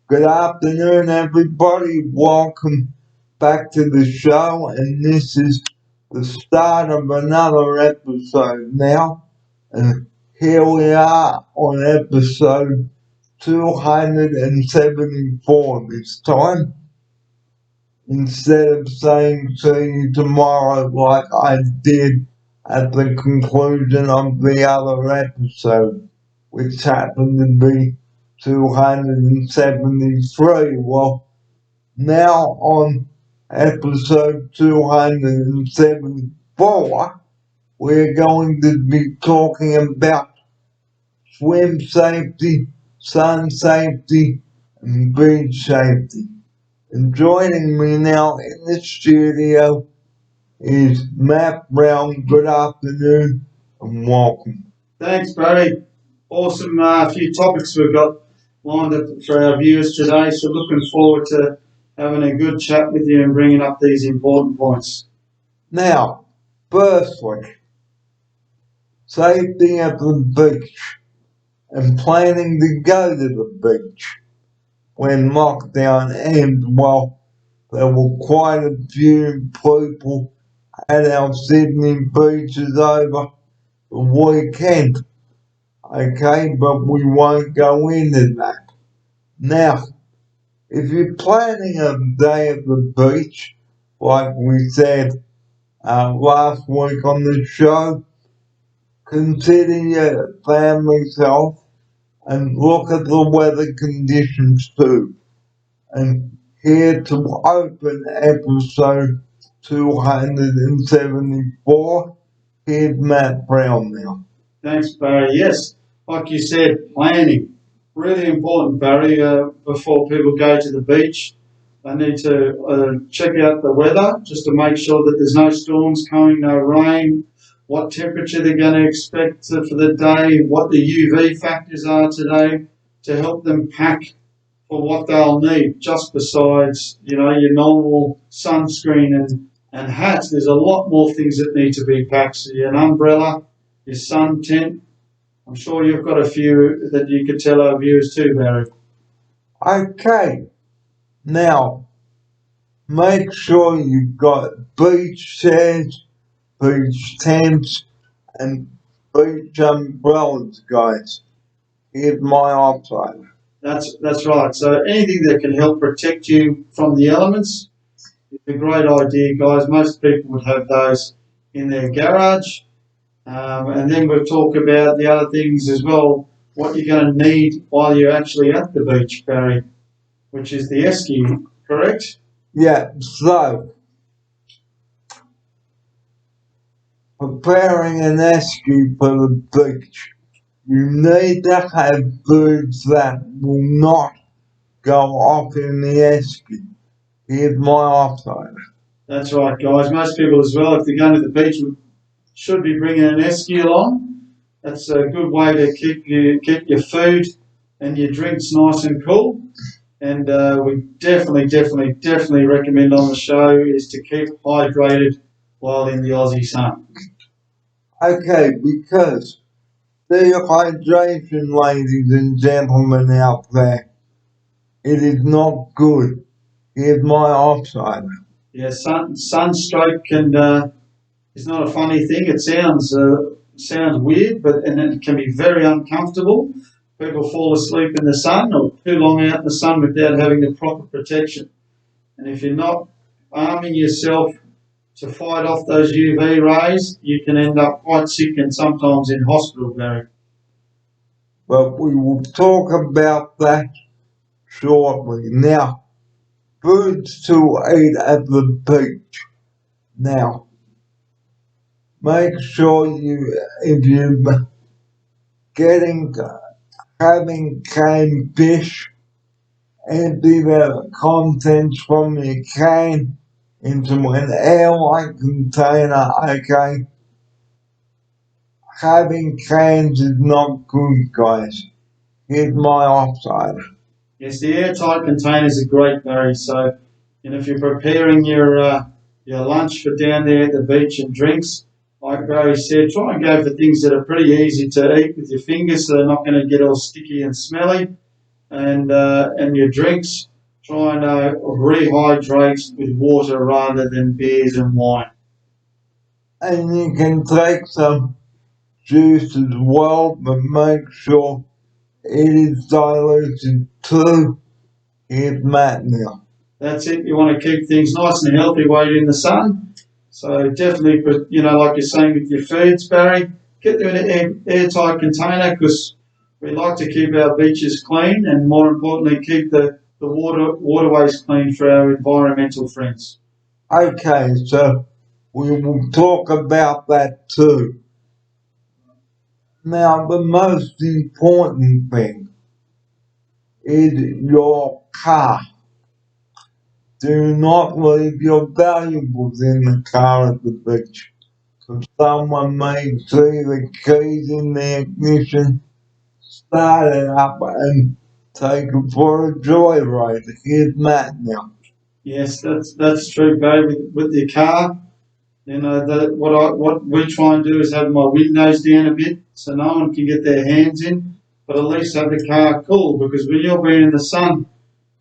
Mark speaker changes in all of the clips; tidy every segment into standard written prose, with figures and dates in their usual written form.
Speaker 1: Good afternoon, everybody. Welcome back to the show, and this is the start of another episode now. And here we are on episode 274 this time. Instead of saying see you tomorrow like I did at the conclusion of the other episode, which happened to be 273. Well, now on episode 274, we're going to be talking about swim safety, sun safety, and beach safety. And joining me now in the studio is Matt Brown. Good afternoon and welcome.
Speaker 2: Thanks, Barry. Awesome few topics we've got lined up for our viewers today. So looking forward to having a good chat with you and bringing up these important points.
Speaker 1: Now, firstly, safety at the beach and planning to go to the beach when lockdown ends. Well, there were quite a few people at our Sydney beaches over the weekend. Okay, but we won't go into that. Now, if you're planning a day at the beach, like we said last week on the show, consider your family's health and look at the weather conditions too. And here to open episode 274, here's Matt Brown now.
Speaker 2: Thanks, Barry. Yes, like you said, planning. Really important, Barry, before people go to the beach. They need to check out the weather just to make sure that there's no storms coming, no rain, what temperature they're going to expect for the day, what the UV factors are today to help them pack for what they'll need, just besides, your normal sunscreen and hats. There's a lot more things that need to be packed. So an umbrella, your sun tent. I'm sure you've got a few that you could tell our viewers too, Barry.
Speaker 1: Okay. Now, make sure you've got beach chairs, beach tents, and beach umbrellas, guys. Here's my option.
Speaker 2: That's right. So anything that can help protect you from the elements is a great idea, guys. Most people would have those in their garage. And then we'll talk about the other things as well, what you're going to need while you're actually at the beach, Barry, which is the esky, correct?
Speaker 1: Yeah, so preparing an esky for the beach, you need to have boots that will not go off in the esky. Here's my offside.
Speaker 2: That's right, guys. Most people as well, if they're going to the beach, should be bringing an esky along. That's a good way to keep your food and your drinks nice and cool. And we definitely recommend on the show is to keep hydrated while in the Aussie sun.
Speaker 1: Okay, because dehydration, ladies and gentlemen out there, it is not good. Here's my offside.
Speaker 2: Yeah, sunstroke is not a funny thing. It sounds weird, and it can be very uncomfortable. People fall asleep in the sun or too long out in the sun without having the proper protection. And if you're not arming yourself to fight off those UV rays, you can end up quite sick and sometimes in hospital, Barry.
Speaker 1: But we will talk about that shortly. Now, foods to eat at the beach. Now, make sure if you're having canned fish, empty the contents from your can into an airtight container, okay? Having cans is not good, guys. Here's my offside.
Speaker 2: Yes, the airtight containers are great, Barry. So, if you're preparing your lunch for down there at the beach and drinks, like Barry said, try and go for things that are pretty easy to eat with your fingers so they're not going to get all sticky and smelly. and your drinks, try and rehydrate with water rather than beers and wine.
Speaker 1: And you can take some juice as well, but make sure it is diluted too. Here's Matt now.
Speaker 2: That's it. You want to keep things nice and healthy while you're in the sun. So definitely, like you're saying with your foods, Barry, get them in an airtight container because we like to keep our beaches clean and more importantly, keep the waterways clean for our environmental friends.
Speaker 1: Okay, so we will talk about that too. Now, the most important thing is your car. Do not leave your valuables in the car at the beach. So someone may see the keys in the ignition, start it up, and take it for a joyride. Here's Matt now.
Speaker 2: Yes, that's true, Barry. With your car, what we try and do is have my windows down a bit so no one can get their hands in, but at least have the car cool because when you're being in the sun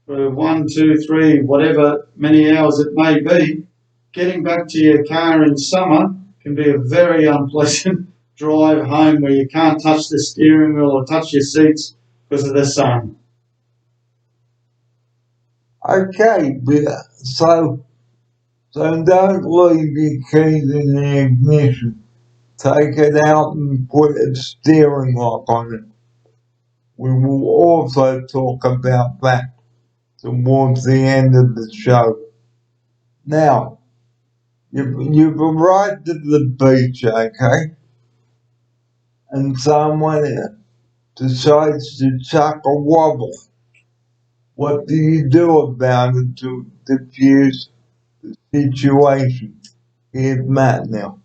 Speaker 2: for 1, 2, 3, whatever many hours it may be, getting back to your car in summer can be a very unpleasant drive home where you can't touch the steering wheel or touch your seats because of the sun.
Speaker 1: Okay, so don't leave your keys in the ignition. Take it out and put a steering lock on it. We will also talk about that towards the end of the show. Now, you've arrived at the beach, okay? And someone decides to chuck a wobble. What do you do about it to diffuse the situation? Here's Matt now.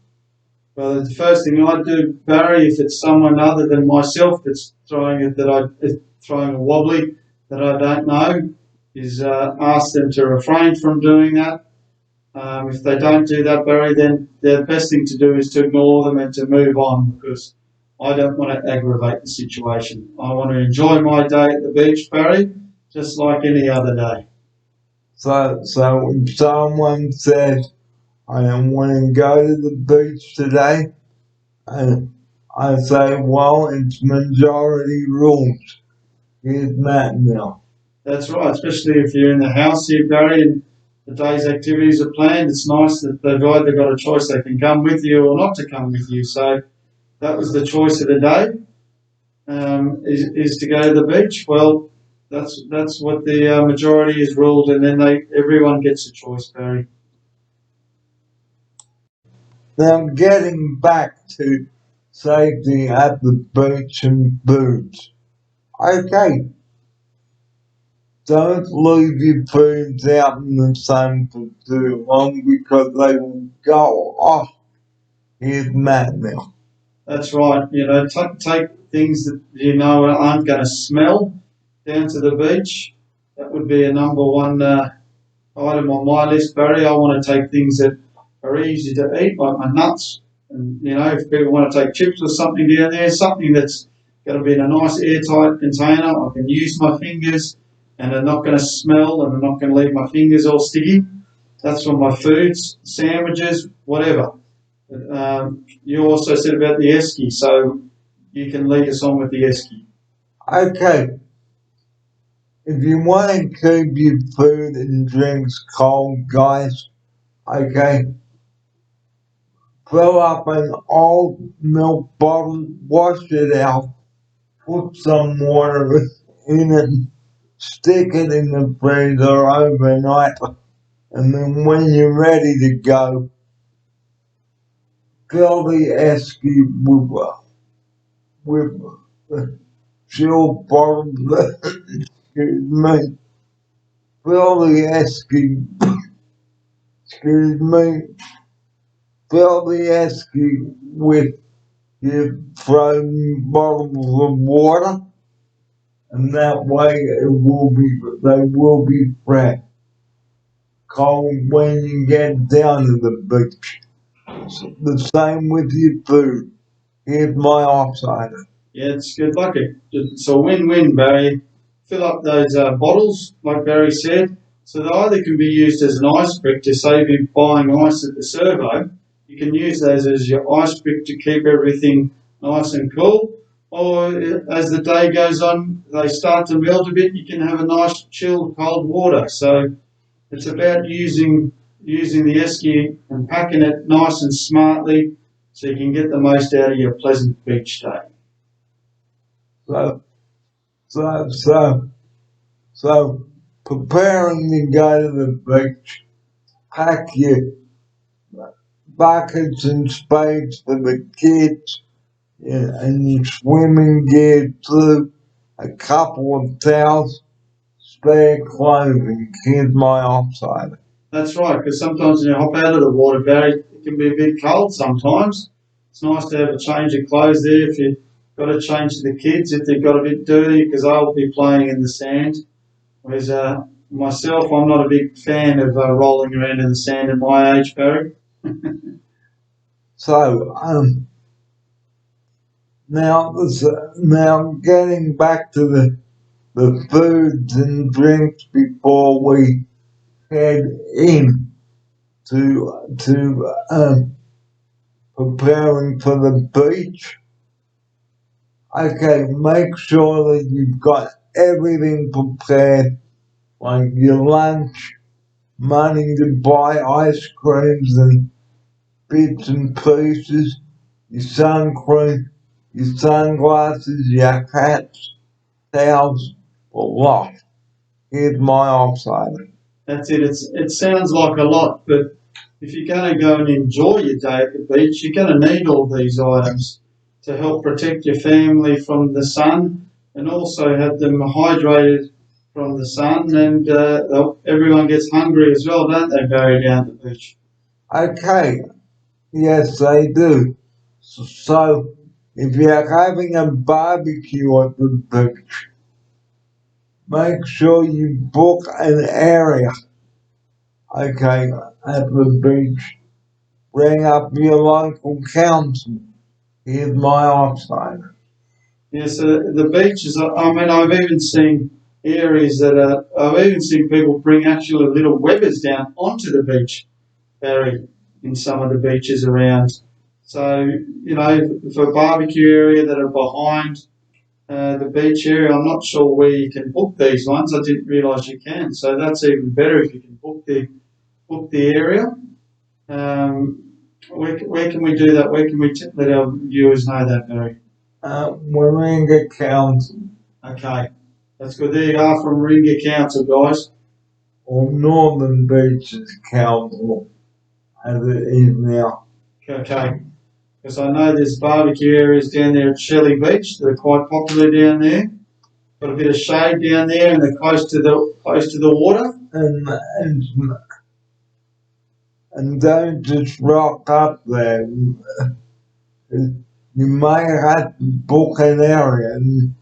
Speaker 2: Well, the first thing I do, Barry, if it's someone other than myself that's throwing a wobbly that I don't know, is ask them to refrain from doing that. If they don't do that, Barry, then the best thing to do is to ignore them and to move on because I don't want to aggravate the situation. I want to enjoy my day at the beach, Barry, just like any other day.
Speaker 1: So if someone says, I don't want to go to the beach today, and I say, well, it's majority rules. Here's Matt now.
Speaker 2: That's right, especially if you're in the house here, Barry, and the day's activities are planned. It's nice that they've either got a choice they can come with you or not to come with you. So that was the choice of the day, is to go to the beach. Well, that's what the majority is ruled, and then everyone gets a choice, Barry.
Speaker 1: Now, getting back to safety at the beach and foods. Okay, don't leave your foods out in the sun for too long because they will go off. Here's Matt now.
Speaker 2: That's right. Take things that you know aren't going to smell down to the beach. That would be a number one item on my list, Barry. I want to take things that are easy to eat, like my nuts. And if people want to take chips or something down there, something that's going to be in a nice airtight container, I can use my fingers, and they're not going to smell, and they're not going to leave my fingers all sticky. That's for my foods, sandwiches, whatever. You also said about the esky, so you can lead us on with the esky.
Speaker 1: Okay, if you want to keep your food and drinks cold, guys, okay, fill up an old milk bottle, wash it out, put some water in it, stick it in the freezer overnight, and then when you're ready to go, fill the esky with chilled bottle. Excuse me. Fill the esky. Excuse me. Fill the esky with your frozen bottles of water, and that way they will be fresh. Cold when you get down to the beach. The same with your food. Here's my offsider.
Speaker 2: Yeah, it's good luck. It's a win-win, Barry. fill up those bottles, like Barry said. So they either can be used as an ice brick to save you buying ice at the servo. You can use those as your ice brick to keep everything nice and cool. Or as the day goes on, they start to melt a bit. You can have a nice chilled cold water. So it's about using the esky and packing it nice and smartly so you can get the most out of your pleasant beach day.
Speaker 1: So, so preparing to go to the beach, pack your buckets and spades for the kids, yeah, and your swimming gear too, a couple of towels, spare clothing, here's my offside.
Speaker 2: That's right, because sometimes when you hop out of the water, Barry, it can be a bit cold sometimes. It's nice to have a change of clothes there if you've got to change to the kids if they've got a bit dirty, because they'll be playing in the sand. Whereas myself, I'm not a big fan of rolling around in the sand at my age, Barry.
Speaker 1: So, now getting back to the foods and drinks before we head in to preparing for the beach. Okay, make sure that you've got everything prepared, like your lunch, money to buy ice creams and bits and pieces, your sun cream, your sunglasses, your hats, towels, a lot. Here's my offside.
Speaker 2: That's it. It sounds like a lot, but if you're going to go and enjoy your day at the beach, you're going to need all these items to help protect your family from the sun and also have them hydrated from the sun. And everyone gets hungry as well, don't they, Barry, down at the beach?
Speaker 1: Okay, yes, they do. So, if you're having a barbecue at the beach, make sure you book an area, okay, at the beach. Bring up your local council. Here's my offside.
Speaker 2: Yes, the beaches. I mean, I've even seen areas that are. I've even seen people bring actually little webbers down onto the beach, Barry, in some of the beaches around. So for a barbecue area that are behind the beach area, I'm not sure where you can book these ones. I didn't realise you can. So that's even better if you can book the area. Where can we do that? Where can we let our viewers know that, Barry?
Speaker 1: Warringah Council.
Speaker 2: Okay, that's good. There you are from Warringah Council, guys.
Speaker 1: Or Northern Beaches Council, as it is now.
Speaker 2: Okay, because I know there's barbecue areas down there at Shelley Beach that are quite popular down there. Got a bit of shade down there, and they're close to the water.
Speaker 1: And don't just rock up there. You may have to book an area. And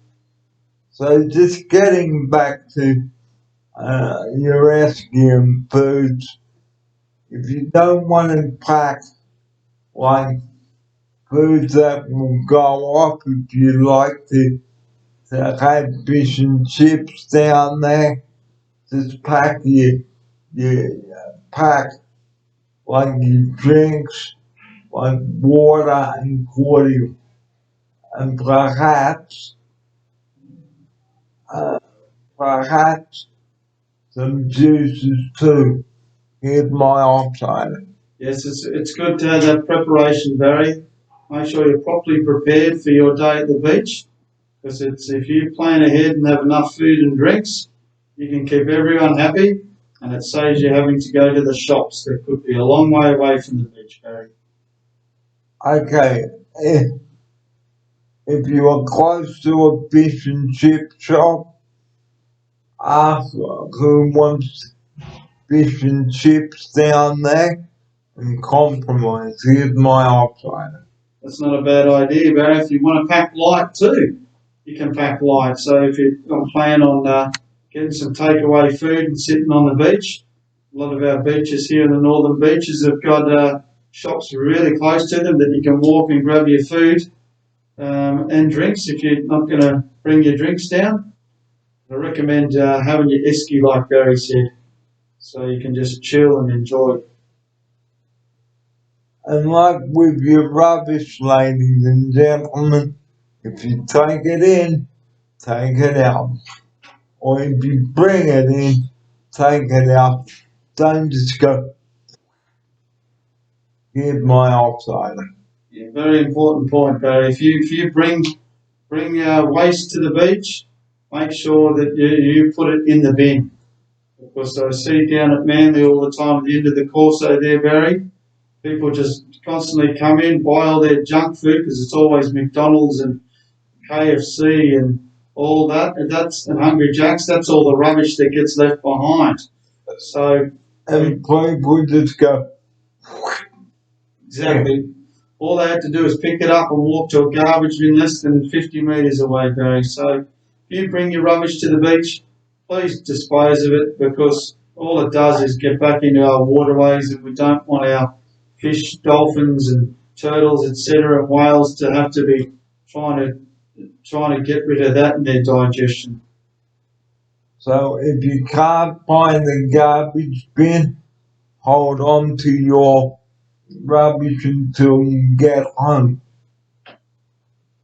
Speaker 1: so just getting back to your rescuing foods, if you don't want to pack like foods that will go off, if you like to have fish and chips down there, just pack your pack like your drinks, like water and cordial, and uh, perhaps some juices too. Here's my offside.
Speaker 2: Yes, it's good to have that preparation, Barry. Make sure you're properly prepared for your day at the beach, because if you plan ahead and have enough food and drinks, you can keep everyone happy, and it saves you having to go to the shops that could be a long way away from the beach, Barry.
Speaker 1: Okay, if you are close to a fish and chip shop, ask who wants fish and chips down there and compromise. Here's my offside.
Speaker 2: That's not a bad idea, Barry. If you want to pack light too, you can pack light. So if you plan on getting some takeaway food and sitting on the beach, a lot of our beaches here in the northern beaches have got shops really close to them that you can walk and grab your food and drinks if you're not going to bring your drinks down. I recommend having your esky, like Barry said, so you can just chill and enjoy.
Speaker 1: And like with your rubbish, ladies and gentlemen, if you take it in, take it out. Or if you bring it in, take it out. Don't just go, here's my outsider.
Speaker 2: Yeah, very important point, Barry. If you bring waste to the beach, make sure that you put it in the bin. Because I see down at Manly all the time at the end of the Corso there, Barry, people just constantly come in, buy all their junk food because it's always McDonald's and KFC and all that, and Hungry Jacks. That's all the rubbish that gets left behind. So,
Speaker 1: and people just go,
Speaker 2: exactly. All they have to do is pick it up and walk to a garbage bin less than 50 metres away, Barry. So, if you bring your rubbish to the beach, please dispose of it because all it does is get back into our waterways, and we don't want our fish, dolphins, and turtles, etc., and whales to have to be trying to get rid of that in their digestion.
Speaker 1: So if you can't find the garbage bin, hold on to your rubbish until you get home.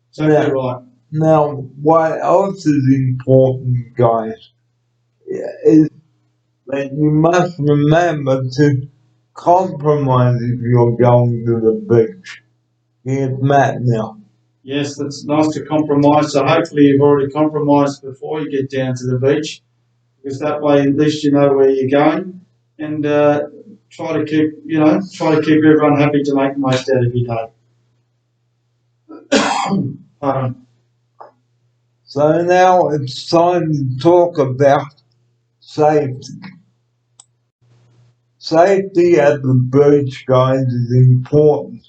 Speaker 2: Exactly right.
Speaker 1: Now, what else is important, guys, is that you must remember to compromise if you're going to the beach. Here's Matt now.
Speaker 2: Yes, that's nice to compromise. So hopefully you've already compromised before you get down to the beach, because that way at least you know where you're going, and try to keep everyone happy to make the most out of your day.
Speaker 1: So now it's time to talk about safety. Safety at the beach, guys, is important.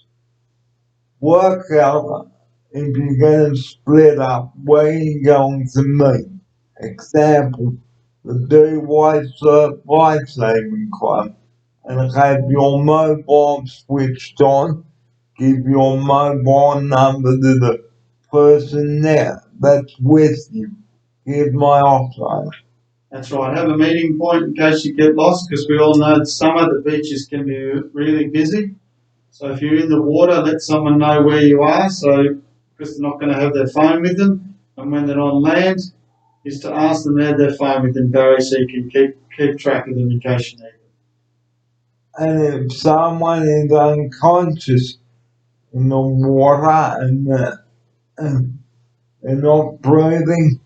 Speaker 1: Work out if you're going to split up where you're going to meet. Example, the Do Life Saving Club, and have your mobile switched on. Give your mobile number to the person there that's with you. Here's my offline.
Speaker 2: That's right. Have a meeting point in case you get lost, because we all know that summer the beaches can be really busy. So if you're in the water, let someone know where you are, so because they're not going to have their phone with them. And when they're on land, is to ask them to have their phone with them, Barry, so you can keep track of them in case you need them.
Speaker 1: And if someone is unconscious in the water and not breathing,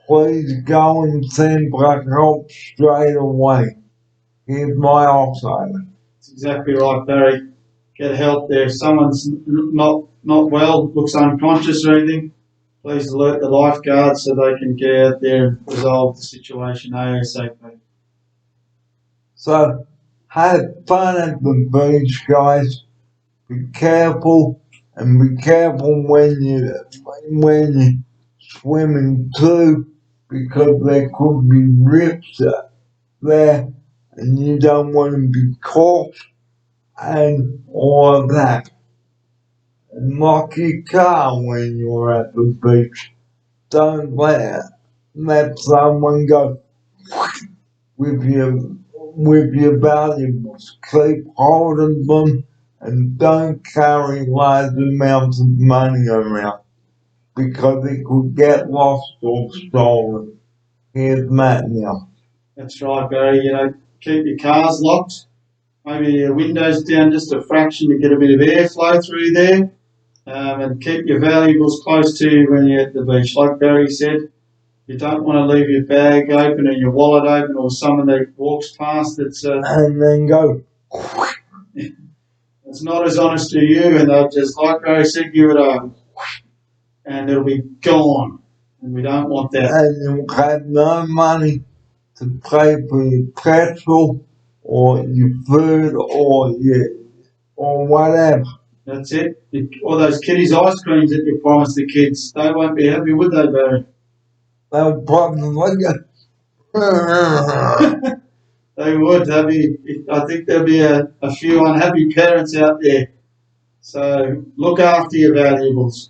Speaker 1: please go and send for help straight away. Here's my offside.
Speaker 2: That's exactly right, Barry. Get help there. If someone's not well, looks unconscious or anything, please alert the lifeguards so they can get out there and resolve the situation ASAP.
Speaker 1: So have fun at the beach, guys. Be careful, and be careful when you swimming too, because there could be rips there, and you don't want to be caught and all of that. And lock your car when you're at the beach. Don't let someone go with your valuables. Keep hold of them and don't carry large amounts of money around because it could get lost or stolen. Here's Matt now.
Speaker 2: That's right, Barry. Keep your cars locked. Maybe your windows down just a fraction to get a bit of airflow through there. And keep your valuables close to you when you're at the beach. Like Barry said, you don't want to leave your bag open or your wallet open, or someone that walks past that's
Speaker 1: and then go.
Speaker 2: It's not as honest to you, and they'll just, like Barry said, give it a, and it'll be gone. And we don't want that.
Speaker 1: And you have no money to pay for your petrol or your food or whatever.
Speaker 2: That's it. All those kiddies' ice creams that you promised the kids, they won't be happy, would they, Barry?
Speaker 1: They'll probably go.
Speaker 2: They would. I think there'll be a few unhappy parents out there. So look after your valuables.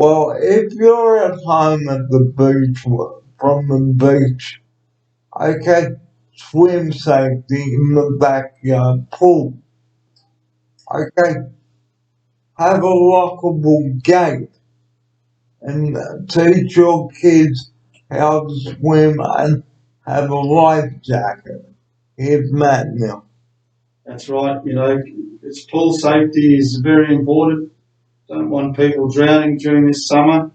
Speaker 1: Well, if you're at home at the beach, from the beach, okay, swim safety in the backyard pool. Okay, have a lockable gate and teach your kids how to swim and have a life jacket. Here's Matt now.
Speaker 2: That's right. It's pool safety is very important. Don't want people drowning during this summer.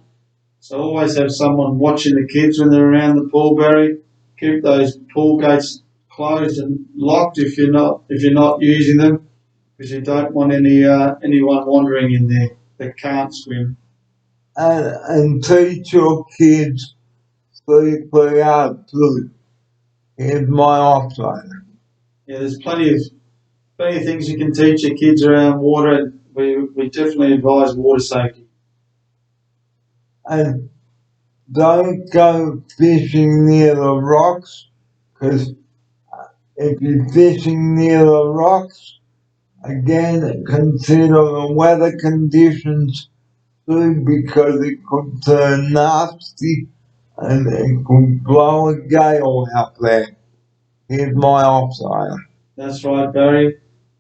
Speaker 2: So always have someone watching the kids when they're around the pool, Barry. Keep those pool gates closed and locked if you're not using them, because you don't want anyone wandering in there that can't swim.
Speaker 1: And teach your kids CPR too. Here's my offside.
Speaker 2: Yeah, there's plenty of things you can teach your kids around water. We definitely advise water safety.
Speaker 1: And don't go fishing near the rocks, because if you're fishing near the rocks, again, consider the weather conditions too, because it could turn nasty and it could blow a gale out there. Here's my offside.
Speaker 2: That's right, Barry.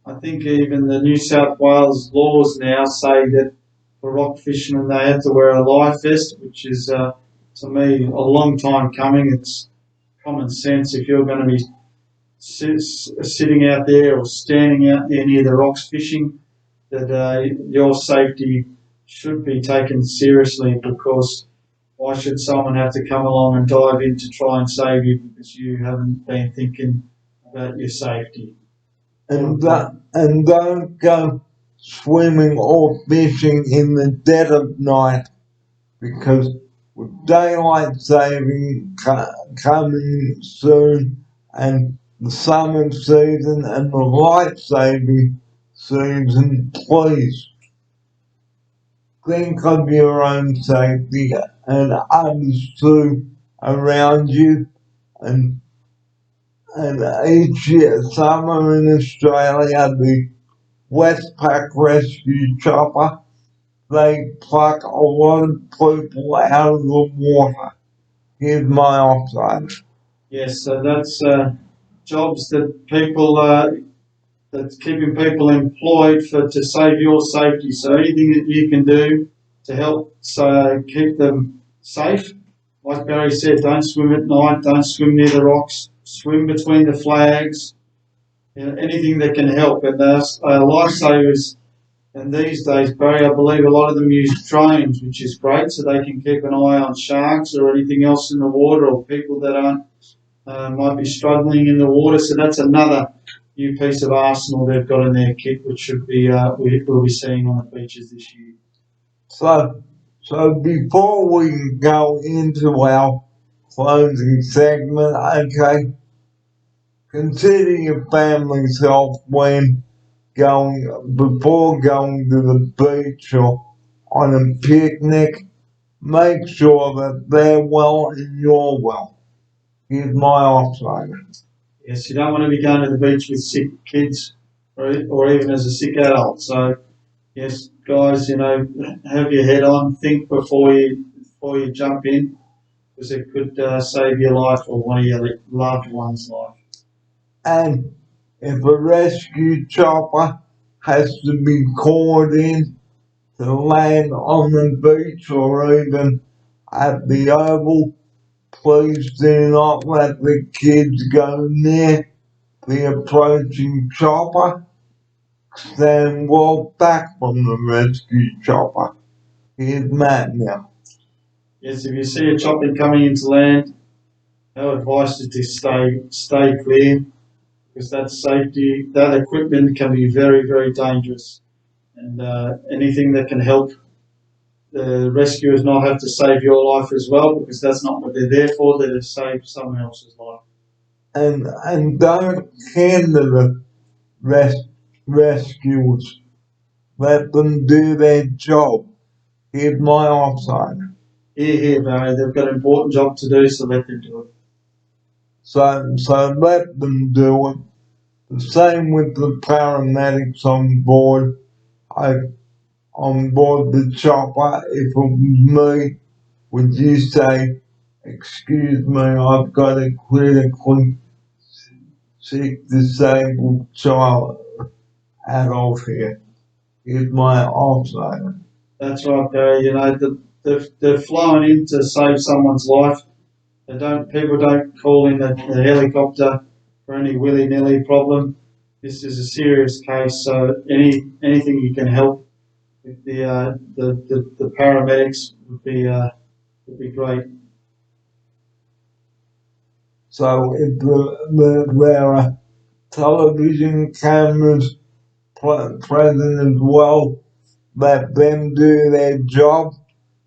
Speaker 2: I think even the New South Wales laws now say that for rock fishermen they have to wear a life vest, which is to me a long time coming. It's common sense if you're going to be sitting out there or standing out there near the rocks fishing, that your safety should be taken seriously, because why should someone have to come along and dive in to try and save you because you haven't been thinking about your safety?
Speaker 1: And don't go swimming or fishing in the dead of night, because with daylight saving coming soon and the summer season and the light saving season, please think of your own safety and others too around you. And and each year, summer in Australia, the Westpac Rescue Chopper, they pluck a lot of people out of the water. Here's my offside.
Speaker 2: Yes, so that's jobs that that's keeping people employed for to save your safety. So anything that you can do to help keep them safe, like Barry said, don't swim at night, don't swim near the rocks, swim between the flags. Anything that can help. And lifesavers. And these days, Barry, I believe a lot of them use drones, which is great, so they can keep an eye on sharks or anything else in the water, or people that aren't might be struggling in the water. So that's another new piece of arsenal they've got in their kit, which should be we'll be seeing on the beaches this year.
Speaker 1: So, so before we go into our closing segment, okay, consider your family's health when before going to the beach or on a picnic. Make sure that they're well and you're well. Here's my offside.
Speaker 2: Yes, you don't want to be going to the beach with sick kids, or even as a sick adult. So yes, guys, have your head on, think before you jump in, because it could save your life or one of your loved ones' life.
Speaker 1: And if a rescue chopper has to be called in to land on the beach or even at the oval, please do not let the kids go near the approaching chopper. Stand well back from the rescue chopper. Here's Matt now.
Speaker 2: Yes, if you see a chopper coming into land, our advice is to stay clear, because that equipment can be very, very dangerous, and anything that can help the rescuers not have to save your life as well, because that's not what they're there for. They're to save someone else's life.
Speaker 1: And don't hinder the rescuers. Let them do their job. Here's my offside.
Speaker 2: Here, Barry. They've got an important job to do, so let them do it.
Speaker 1: So let them do it. The same with the paramedics on board. I on board the chopper, if it was me, would you say, excuse me, I've got a critically sick, disabled child adult here? Here's my answer.
Speaker 2: That's right, Barry. You know, they're flying in to save someone's life. People don't call in the helicopter for any willy-nilly problem. This is a serious case, so anything you can help with the paramedics would be great.
Speaker 1: So if there are television cameras present as well, let them do their job.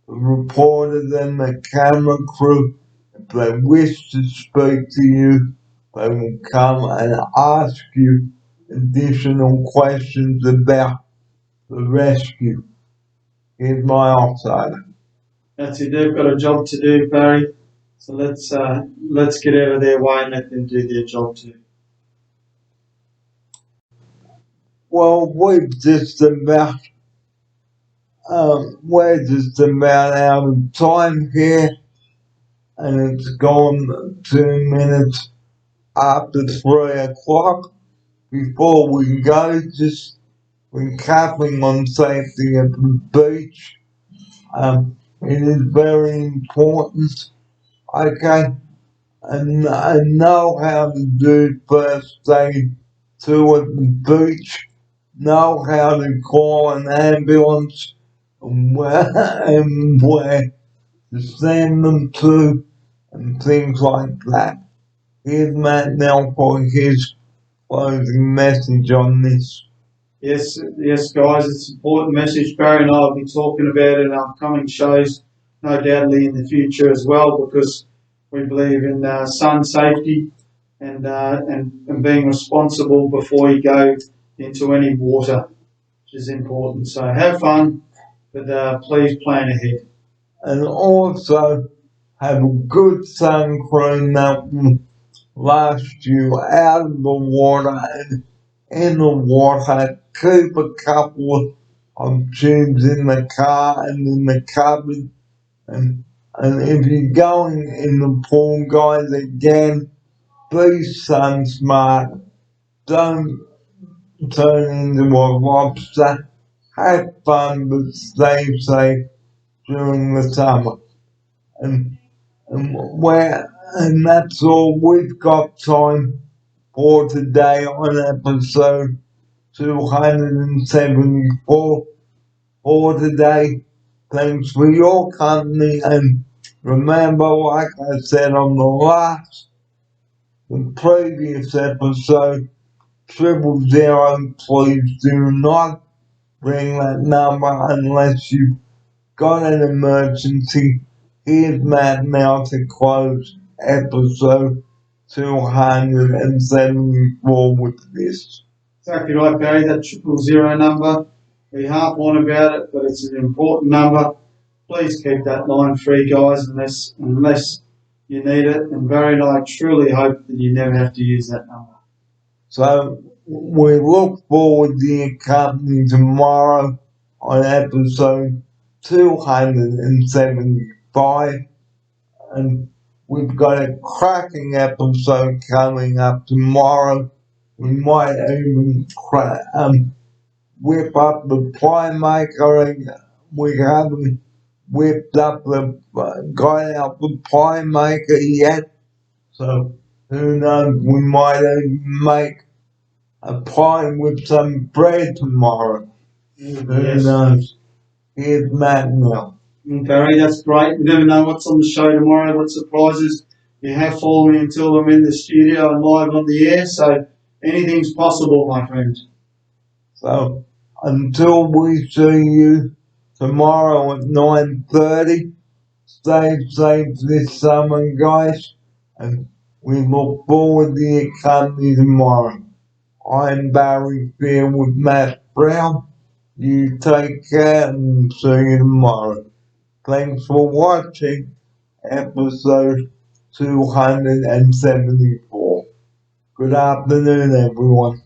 Speaker 1: The reporters and the camera crew, if they wish to speak to you, they will come and ask you additional questions about the rescue. Here's my outsider.
Speaker 2: That's it. They've got a job to do, Barry. So let's get out of their way and let them do their job too.
Speaker 1: Well, we're just about out of time here, and it's gone 2 minutes after 3 o'clock. Before we go, just recapping on safety at the beach. It is very important, okay, and I know how to do first aid too at the beach, know how to call an ambulance and where to send them to and things like that. Here's Matt now for his closing message on this.
Speaker 2: Yes, guys, it's an important message. Barry and I will be talking about it in our upcoming shows, no doubtly in the future as well, because we believe in sun safety and being responsible before you go into any water, which is important. So have fun, but please plan ahead.
Speaker 1: And also have a good sun cream that will last you out of the water and in the water. Keep a couple of tubes in the car and in the cupboard. And if you're going in the pool, guys, again, be sun smart. Don't turn into a lobster. Have fun, but stay safe during the summer. And and that's all we've got time for today on episode 274 for today. Thanks for your company, and remember, like I said on the previous episode, 000, please do not ring that number unless you've got an emergency. Here's Matt now to close episode 274 with this.
Speaker 2: Exactly right, Barry. That 000 number. We harp on about it, but it's an important number. Please keep that line free, guys, unless you need it. And Barry and I truly hope that you never have to use that number.
Speaker 1: So we look forward to your company tomorrow on episode 275, and we've got a cracking episode coming up tomorrow. We might even whip up the pie maker. We haven't whipped up got out the pie maker yet, so who knows, we might even make a pie with some bread tomorrow. Who knows? Here's Matt now.
Speaker 2: Barry, that's great. You never know what's on the show tomorrow, what surprises you have for me until I'm in the studio and live on the air. So anything's possible, my friend.
Speaker 1: So until we see you tomorrow at 9:30, stay safe this summer, guys, and we look forward to your company tomorrow. I'm Barry Fair with Matt Brown. You take care and see you tomorrow. Thanks for watching episode 274. Good afternoon, everyone.